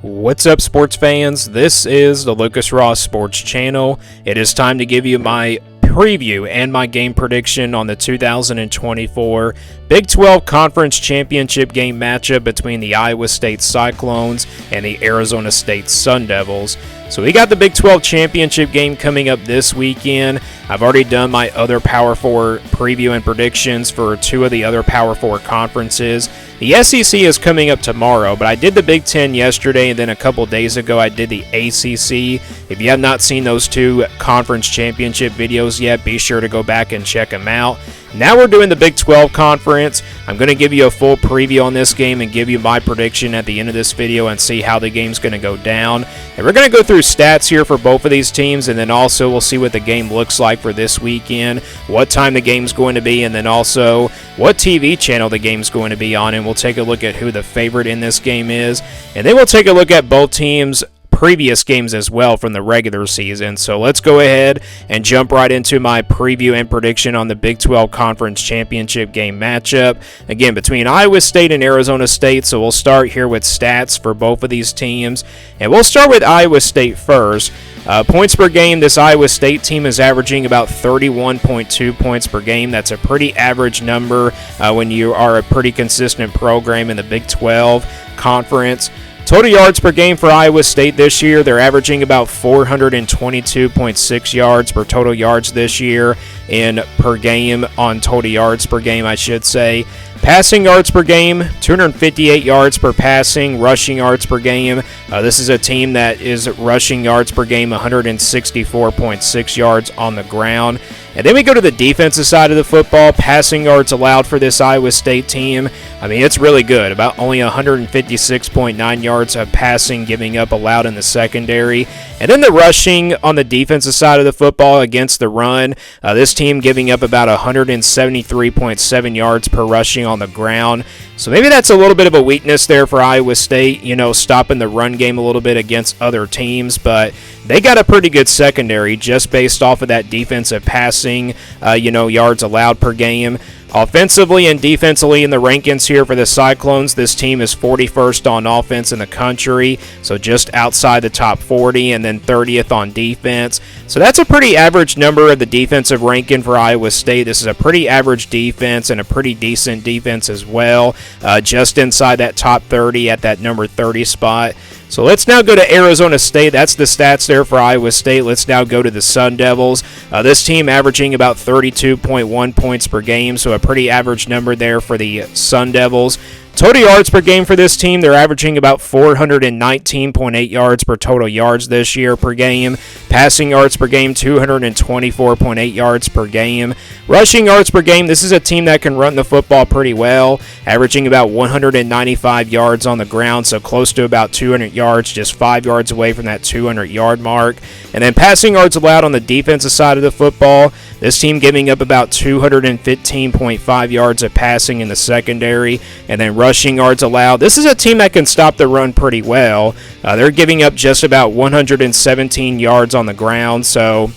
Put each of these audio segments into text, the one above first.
What's up, sports fans? This is the Lucas Ross Sports Channel. It is time to give you my preview and my game prediction on the 2024 Big 12 Conference Championship game matchup between the Iowa State Cyclones and the Arizona State Sun Devils. So we got the Big 12 Championship game coming up this weekend. I've already done my other Power 4 preview and predictions for two of the other Power 4 conferences. The SEC is coming up tomorrow, but I did the Big 10 yesterday, and then a couple days ago I did the ACC. If you have not seen those two conference championship videos yet, be sure to go back and check them out. Now we're doing the Big 12 Conference. I'm going to give you a full preview on this game and give you my prediction at the end of this video and see how the game's going to go down. And we're going to go through stats here for both of these teams, and then also we'll see what the game looks like for this weekend, what time the game's going to be, and then also what TV channel the game's going to be on, and we'll take a look at who the favorite in this game is. And then we'll take a look at both teams' previous games as well from the regular season. So let's go ahead and jump right into my preview and prediction on the Big 12 Conference Championship game matchup, again between Iowa State and Arizona State. So we'll start here with stats for both of these teams, and we'll start with Iowa State first. Points per game, this Iowa State team is averaging about 31.2 points per game. That's a pretty average number when you are a pretty consistent program in the Big 12 Conference. Total yards per game for Iowa State this year, they're averaging about 422.6 yards per total yards this year per game on total yards per game, I should say. Passing yards per game, 258 yards per passing. Rushing yards per game, this is a team that is rushing yards per game 164.6 yards on the ground. And then we go to the defensive side of the football. Passing yards allowed for this Iowa State team, I mean, it's really good. About only 156.9 yards of passing giving up allowed in the secondary. And then the rushing on the defensive side of the football against the run, this team giving up about 173.7 yards per rushing on the ground. So maybe that's a little bit of a weakness there for Iowa State, stopping the run game a little bit against other teams, but they got a pretty good secondary just based off of that defensive passing, yards allowed per game. Offensively and defensively in the rankings here for the Cyclones, this team is 41st on offense in the country, so just outside the top 40, and then 30th on defense. So that's a pretty average number of the defensive ranking for Iowa State. This is a pretty average defense and a pretty decent defense as well, just inside that top 30 at that number 30 spot. So let's now go to Arizona State. That's the stats there for Iowa State. Let's now go to the Sun Devils. This team averaging about 32.1 points per game, so a pretty average number there for the Sun Devils. Total yards per game for this team, they're averaging about 419.8 yards per total yards this year per game. Passing yards per game, 224.8 yards per game. Rushing yards per game, this is a team that can run the football pretty well, averaging about 195 yards on the ground, so close to about 200 yards, just 5 yards away from that 200-yard mark. And then passing yards allowed on the defensive side of the football, this team giving up about 215.5 yards of passing in the secondary, and then rushing yards allowed. This is a team that can stop the run pretty well. They're giving up just about 117 yards on the ground, so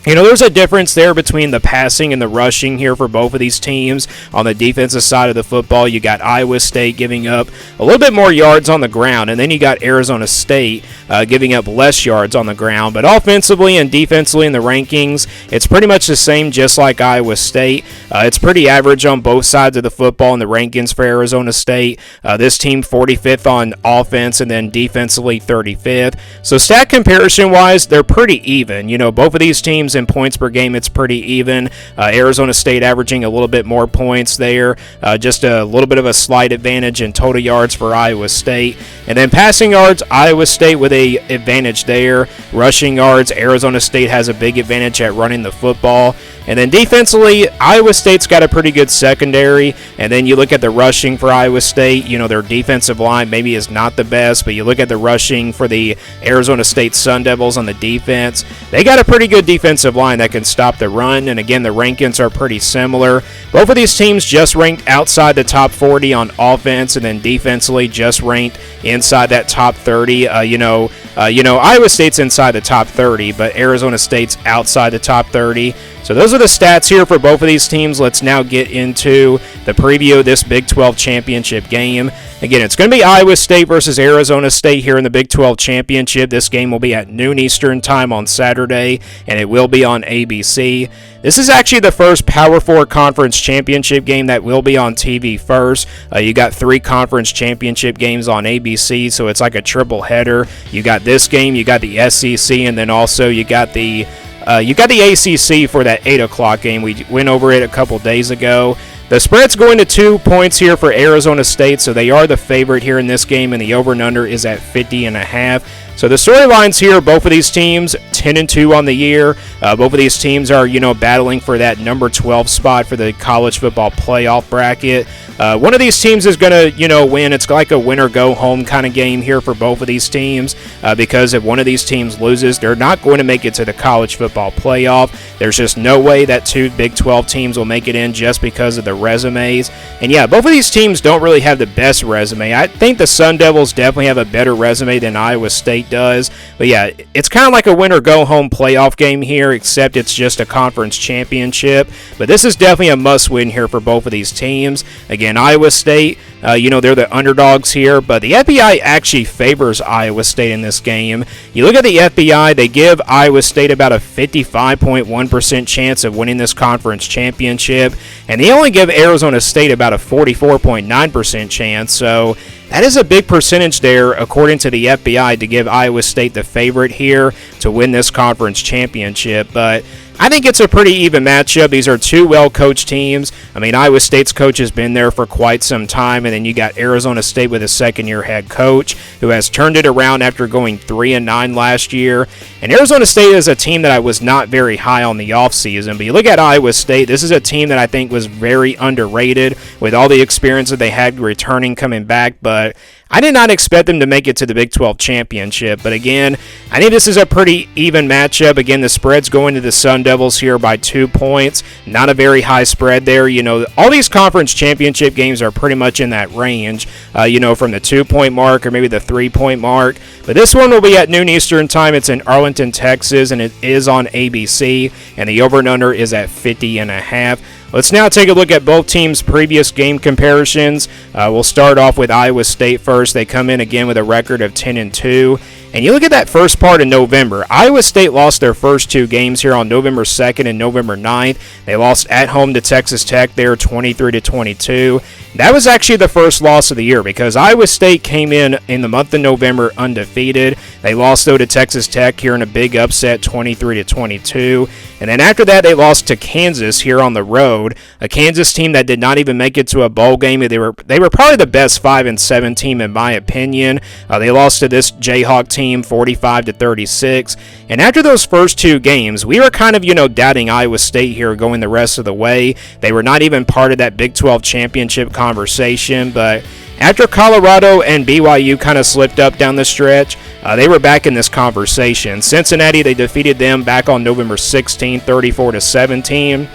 there's a difference there between the passing and the rushing here for both of these teams. On the defensive side of the football, you got Iowa State giving up a little bit more yards on the ground, and then you got Arizona State giving up less yards on the ground. But offensively and defensively in the rankings, it's pretty much the same, just like Iowa State. It's pretty average on both sides of the football in the rankings for Arizona State. This team 45th on offense, and then defensively 35th. So stat comparison-wise, they're pretty even. Both of these teams in points per game, it's pretty even. Arizona State averaging a little bit more points there, just a little bit of a slight advantage in total yards for Iowa State. And then passing yards, Iowa State with a advantage there. Rushing yards, Arizona State has a big advantage at running the football. And then defensively, Iowa State's got a pretty good secondary. And then you look at the rushing for Iowa State, their defensive line maybe is not the best, but you look at the rushing for the Arizona State Sun Devils on the defense, they got a pretty good defensive line that can stop the run. And again, the rankings are pretty similar. Both of these teams just ranked outside the top 40 on offense, and then defensively just ranked inside that top 30. Iowa State's inside the top 30, but Arizona State's outside the top 30. So those are the stats here for both of these teams. Let's now get into the preview of this Big 12 championship game. Again, it's going to be Iowa State versus Arizona State here in the Big 12 championship. This game will be at noon Eastern time on Saturday, and it will be on ABC. This is actually the first Power 4 Conference Championship game that will be on TV first. You got 3 conference championship games on ABC, so it's like a triple header. You got this game, you got the SEC, and then also you got the ACC for that 8 o'clock game. We went over it a couple days ago. The spread's going to 2 points here for Arizona State, so they are the favorite here in this game, and the over and under is at 50.5. So the storylines here, both of these teams 10-2 on the year. Both of these teams are, battling for that number 12 spot for the college football playoff bracket. One of these teams is going to, win. It's like a win or go home kind of game here for both of these teams because if one of these teams loses, they're not going to make it to the college football playoff. There's just no way that 2 Big 12 teams will make it in just because of the resumes. And yeah, both of these teams don't really have the best resume. I think the Sun Devils definitely have a better resume than Iowa State does. But yeah, it's kind of like a win or go home playoff game here, except it's just a conference championship. But this is definitely a must win here for both of these teams. Again, Iowa State, they're the underdogs here, but the FBI actually favors Iowa State in this game. You look at the FBI, they give Iowa State about a 55.1% chance of winning this conference championship, and they only give Arizona State about a 44.9% chance, so that is a big percentage there, according to the FBI, to give Iowa State the favorite here to win this conference championship. But I think it's a pretty even matchup. These are 2 well-coached teams. I mean, Iowa State's coach has been there for quite some time, and then you got Arizona State with a second-year head coach who has turned it around after going 3-9 last year. And Arizona State is a team that I was not very high on the offseason, but you look at Iowa State, this is a team that I think was very underrated with all the experience that they had returning coming back, but I did not expect them to make it to the Big 12 championship, but again, I think this is a pretty even matchup. Again, the spread's going to the Sun Devils here by 2 points. Not a very high spread there. All these conference championship games are pretty much in that range, from the 2-point mark or maybe the 3-point mark. But this one will be at noon Eastern time. It's in Arlington, Texas, and it is on ABC, and the over and under is at 50.5. Let's now take a look at both teams' previous game comparisons. We'll start off with Iowa State first. They come in again with a record of 10-2. And you look at that first part of November. Iowa State lost their first 2 games here on November 2nd and November 9th. They lost at home to Texas Tech there 23-22. That was actually the first loss of the year because Iowa State came in the month of November undefeated. They lost, though, to Texas Tech here in a big upset, 23-22. And then after that, they lost to Kansas here on the road, a Kansas team that did not even make it to a bowl game. They were probably the best 5-7 team in my opinion. They lost to this Jayhawk team 45-36. And after those first 2 games, we were kind of, doubting Iowa State here going the rest of the way. They were not even part of that Big 12 championship conversation, but after Colorado and BYU kind of slipped up down the stretch, they were back in this conversation. Cincinnati, they defeated them back on November 16, 34-17.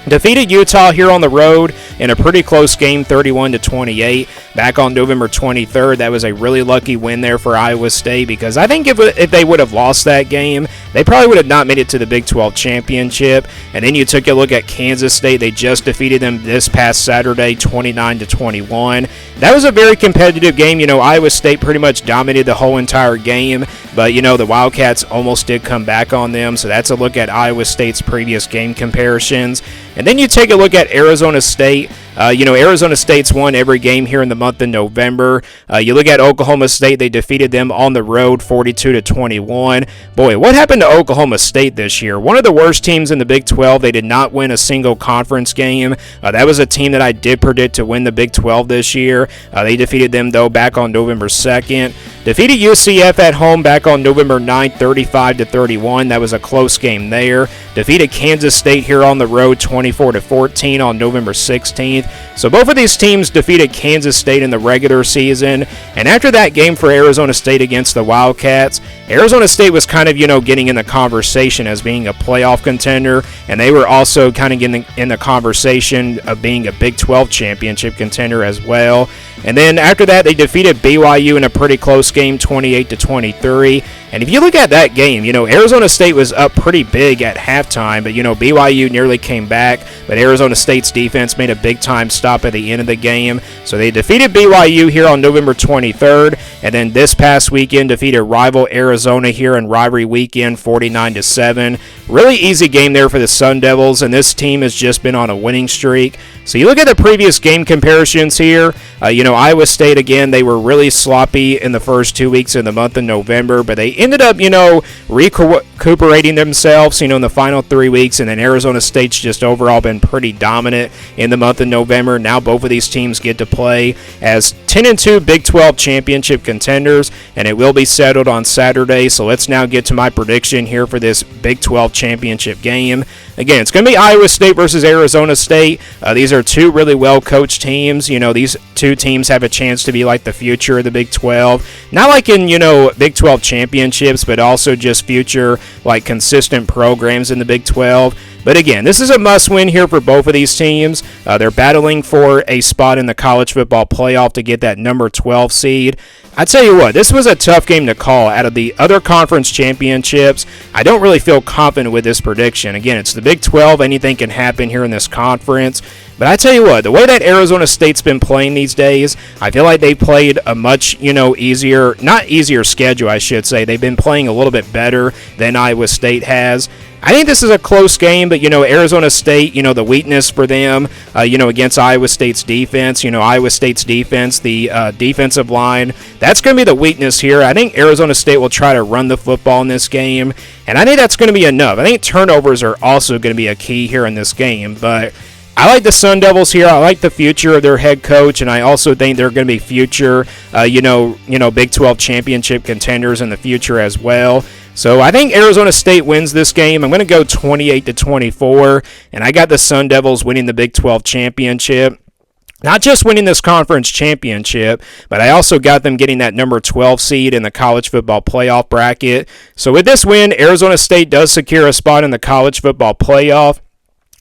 Defeated Utah here on the road in a pretty close game, 31-28. Back on November 23rd, that was a really lucky win there for Iowa State because I think if they would have lost that game, they probably would have not made it to the Big 12 championship. And then you took a look at Kansas State. They just defeated them this past Saturday, 29-21. That was a very competitive game. Iowa State pretty much dominated the whole entire game, but, the Wildcats almost did come back on them. So that's a look at Iowa State's previous game comparisons. And then you take a look at Arizona State. Arizona State's won every game here in the month of November. You look at Oklahoma State, they defeated them on the road 42-21. Boy, what happened to Oklahoma State this year? One of the worst teams in the Big 12. They did not win a single conference game. That was a team that I did predict to win the Big 12 this year. They defeated them, though, back on November 2nd. Defeated UCF at home back on November 9th, 35-31. That was a close game there. Defeated Kansas State here on the road, 20 24-14 on November 16th. So both of these teams defeated Kansas State in the regular season, and after that game for Arizona State against the Wildcats, Arizona State was kind of, getting in the conversation as being a playoff contender, and they were also kind of getting in the conversation of being a Big 12 championship contender as well. And then after that, they defeated BYU in a pretty close game, 28-23. And if you look at that game, Arizona State was up pretty big at halftime, but, BYU nearly came back, but Arizona State's defense made a big-time stop at the end of the game. So they defeated BYU here on November 23rd, and then this past weekend defeated rival Arizona here in rivalry weekend, 49-7. Really easy game there for the Sun Devils, and this team has just been on a winning streak. So you look at the previous game comparisons here, Iowa State, again, they were really sloppy in the first 2 weeks of the month of November, but they ended up, recuperating themselves, in the final 3 weeks, and then Arizona State's just overall been pretty dominant in the month of November. Now both of these teams get to play as 10-2 Big 12 championship contenders, and it will be settled on Saturday. So let's now get to my prediction here for this Big 12 championship game. Again, it's going to be Iowa State versus Arizona State. These are two really well-coached teams. These two teams have a chance to be like the future of the Big 12. Not like in, Big 12 championships, but also just future, like, consistent programs in the Big 12. But again, this is a must-win here for both of these teams. They're battling for a spot in the college football playoff to get that number 12 seed. I tell you what, this was a tough game to call. Out of the other conference championships, I don't really feel confident with this prediction. Again, it's the Big 12. Anything can happen here in this conference. But I tell you what, the way that Arizona State's been playing these days, I feel like they played a much, easier, not easier schedule, I should say. They've been playing a little bit better than Iowa State has. I think this is a close game, but, Arizona State, the weakness for them, against Iowa State's defense, Iowa State's defense, the defensive line, that's going to be the weakness here. I think Arizona State will try to run the football in this game, and I think that's going to be enough. I think turnovers are also going to be a key here in this game, but I like the Sun Devils here. I like the future of their head coach, and I also think they're going to be future, Big 12 championship contenders in the future as well. So I think Arizona State wins this game. I'm going to go 28-24, and I got the Sun Devils winning the Big 12 championship. Not just winning this conference championship, but I also got them getting that number 12 seed in the college football playoff bracket. So with this win, Arizona State does secure a spot in the college football playoff.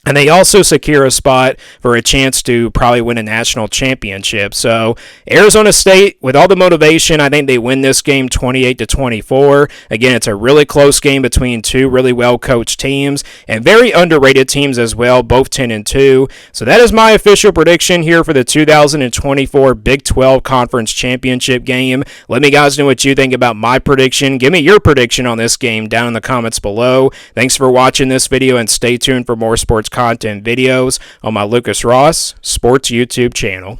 And they also secure a spot for a chance to probably win a national championship. So Arizona State, with all the motivation, I think they win this game 28-24. Again, it's a really close game between two really well-coached teams and very underrated teams as well, both 10-2. So that is my official prediction here for the 2024 Big 12 Conference Championship game. Let me guys know what you think about my prediction. Give me your prediction on this game down in the comments below. Thanks for watching this video, and stay tuned for more sports content videos on my Lucas Ross Sports YouTube channel.